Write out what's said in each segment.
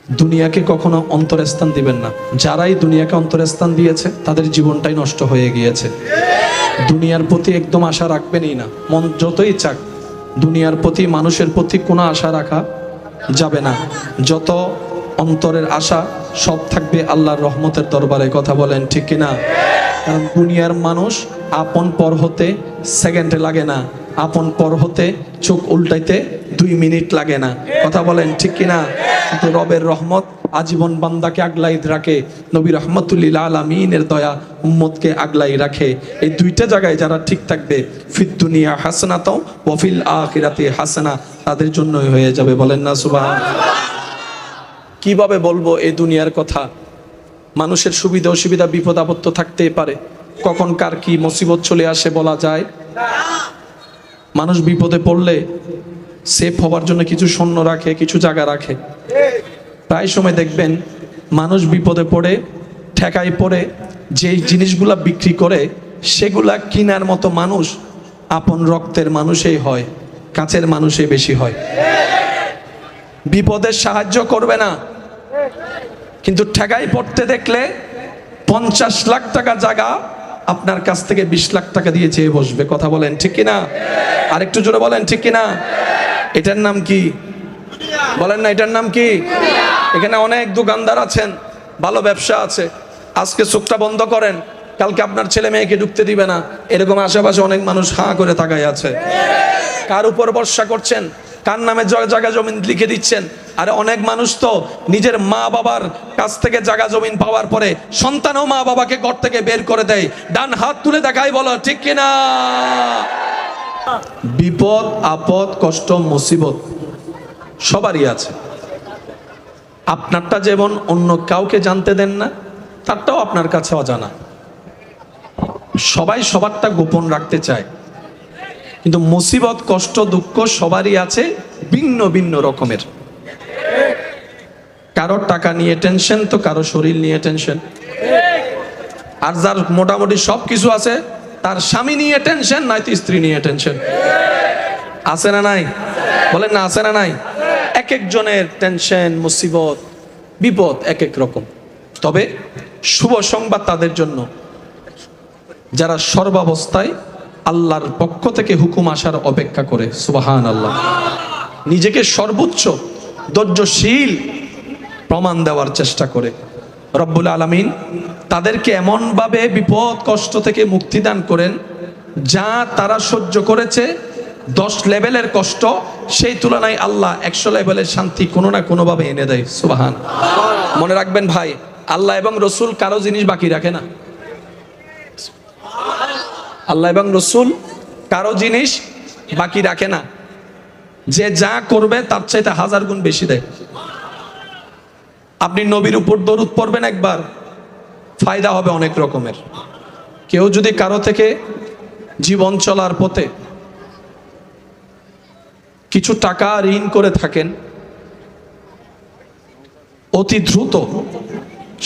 দুনিয়াকে কখনো অন্তরস্থান দিবেন না। যারাই দুনিয়াকে অন্তরস্থান দিয়েছে তাদের জীবনটাই নষ্ট হয়ে গিয়েছে। দুনিয়ার প্রতি একদম আশা রাখবেনই না, মন যতই চাক। দুনিয়ার প্রতি, মানুষের প্রতি কোনো আশা রাখা যাবে না। যত অন্তরের আশা সব থাকবে আল্লাহর রহমতের দরবারে। কথা বলেন ঠিক কিনা? কারণ দুনিয়ার মানুষ আপন পর হতে সেকেন্ডে লাগে না, আপন পর হতে চোখ উল্টাইতে 2 মিনিট লাগে না। কথা বলেন ঠিক কিনা? কিন্তু রবের রহমত আজীবন বান্দাকে আগলাই রাখে। নবী রহমতুল্লিল আলামিনের দয়া উম্মতকে আগলাই রাখে। এই দুইটা জায়গায় যারা ঠিক থাকবে, ফিদ দুনিয়া হাসানাতাও ওয়া ফিল আখিরাতি হাসানা, তাদের জন্যই হয়ে যাবে। বলেন না সুবহানাল্লাহ। কিভাবে বলবো এই দুনিয়ার কথা? মানুষের সুবিধা অসুবিধা, বিপদ আপদ তো থাকতেই পারে। কখন কার কি মুসিবত চলে আসে বলা যায় না। মানুষ বিপদে পড়লে সেফ হবার জন্য কিছু সৈন্য রাখে, কিছু জায়গা রাখে। প্রায় সময় দেখবেন মানুষ বিপদে পড়ে, ঠেকায় পড়ে, যেই জিনিসগুলা বিক্রি করে সেগুলা কেনার মতো মানুষ আপন রক্তের মানুষই হয়, কাছের মানুষই বেশি হয়। বিপদের সাহায্য করবে না, কিন্তু ঠেকাই পড়তে দেখলে 50 লাখ টাকা জায়গা আপনার কাছ থেকে 20 লাখ টাকা দিয়ে চেয়ে বসবে। কথা বলেন ঠিক কিনা? আর একটু জোরে বলেন ঠিক কিনা? এটার নাম কি? বলেন না, এটার নাম কি? এখানে অনেক দোকানদার আছেন, ভালো ব্যবসা আছে। আজকে চোখটা বন্ধ করেন, কালকে আপনার ছেলে মেয়েকে ঢুকতে দিবে না। এরকম আশেপাশে অনেক মানুষ হাঁ করে তাকায় আছে। কার উপর ভরসা করছেন? কার নামে জায়গা জমিন লিখে দিচ্ছেন? আরে অনেক মানুষ তো নিজের মা বাবার কাছ থেকে জায়গা জমিন পাওয়ার পরে সন্তানও মা বাবাকে ঘর থেকে বের করে দেয়। ডান হাত তুলে দেখাই, বলো ঠিক কিনা? বিপদ আপদ কষ্ট মুসিবত সবারই আছে। আপনারটা যেমন অন্য কাউকে জানতে দেন না, তারটাও আপনার কাছে অজানা। সবাই সবারটা গোপন রাখতে চায়, কিন্তু মুসিবত কষ্ট দুঃখ সবারই আছে, ভিন্ন ভিন্ন রকমের। কারো টাকা নিয়ে টেনশন, তো কারো শরীর নিয়ে টেনশন। আর যার মোটামুটি সব কিছু আছে, তার স্বামী নিয়ে টেনশন, নয়তো স্ত্রী নিয়ে টেনশন। আছে না নাই? বলেন না, আছে না নাই? এক একজনের টেনশন, মুসিবত, বিপদ এক এক রকম। তবে শুভ সংবাদ তাদের জন্য যারা সর্বাবস্থায় আল্লাহর পক্ষ থেকে হুকুম আসার অপেক্ষা করে। সুবহানাল্লাহ। নিজেকে সর্বোচ্চ ধৈর্যশীল প্রমাণ দেওয়ার চেষ্টা করে। রব্বুল আলামিন তাদেরকে এমনভাবে বিপদ কষ্ট থেকে মুক্তি দান করেন, যা তারা সহ্য করেছে 10 লেভেলের কষ্ট, সেই তুলনায় আল্লাহ 100 লেভেলের শান্তি কোনো না কোনোভাবে এনে দেয়। সুবহানাল্লাহ। মনে রাখবেন ভাই, আল্লাহ এবং রসুল কারো জিনিস বাকি রাখে না। আল্লাহ এবং রসুল কারো জিনিস বাকি রাখে না। যে যা করবে তার চাইতে 1000 গুণ বেশি দেয়। আপনি নবীর উপর দরুদ পড়বেন একবার, ফায়দা হবে অনেক রকমের। কেউ যদি কারো থেকে জীবন চলার পথে কিছু টাকা ঋণ করে থাকেন, অতি দ্রুত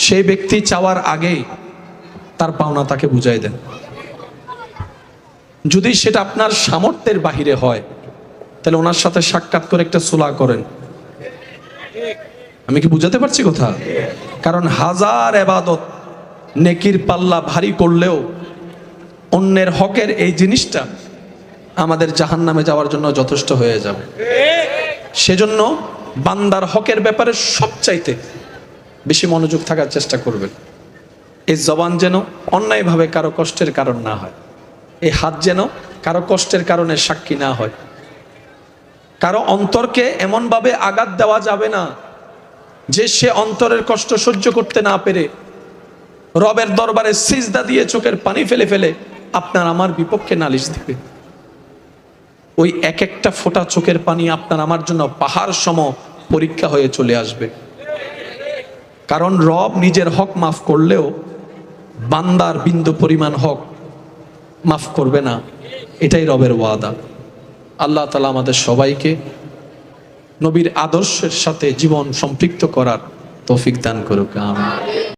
সেই ব্যক্তি চাওয়ার আগেই তার পাওনা তাকে বুঝাই দেন। যদি সেটা আপনার সামর্থ্যের বাহিরে হয়, তাহলে ওনার সাথে সাক্ষাৎ করে একটা সুলাহ করেন। আমি কি বুঝাতে পারছি কথা? কারণ হাজার ইবাদত নেকির পাল্লা ভারী করলেও অন্যের হকের এই জিনিসটা আমাদের জাহান্নামে যাওয়ার জন্য যথেষ্ট হয়ে যাবে। সেজন্য বান্দার হকের ব্যাপারে সবচাইতে বেশি মনোযোগ থাকার চেষ্টা করবেন। এই জবান যেন অন্যায়ভাবে কারো কষ্টের কারণ না হয়, এই হাত যেন কারো কষ্টের কারণে সাক্ষী না হয়। কারো অন্তরকে এমনভাবে আঘাত দেওয়া যাবে না যে সে অন্তরের কষ্ট সহ্য করতে না পেরে রবের দরবারে সিজদা দিয়ে চোখের পানি ফেলে ফেলে আপনার আমার বিপক্ষে নালিশ দিবে। ওই এক একটা ফোঁটা চোখের পানি আপনার আমার জন্য পাহাড় সম পরীক্ষা হয়ে চলে আসবে। কারণ রব নিজের হক মাফ করলেও বান্দার বিন্দু পরিমাণ হক মাফ করবে না, এটাই রবের ওয়াদা। আল্লাহ তাআলা আমাদের সবাইকে নবীর আদর্শের সাথে জীবন সম্পৃক্ত করার তৌফিক দান করুক। আমিন।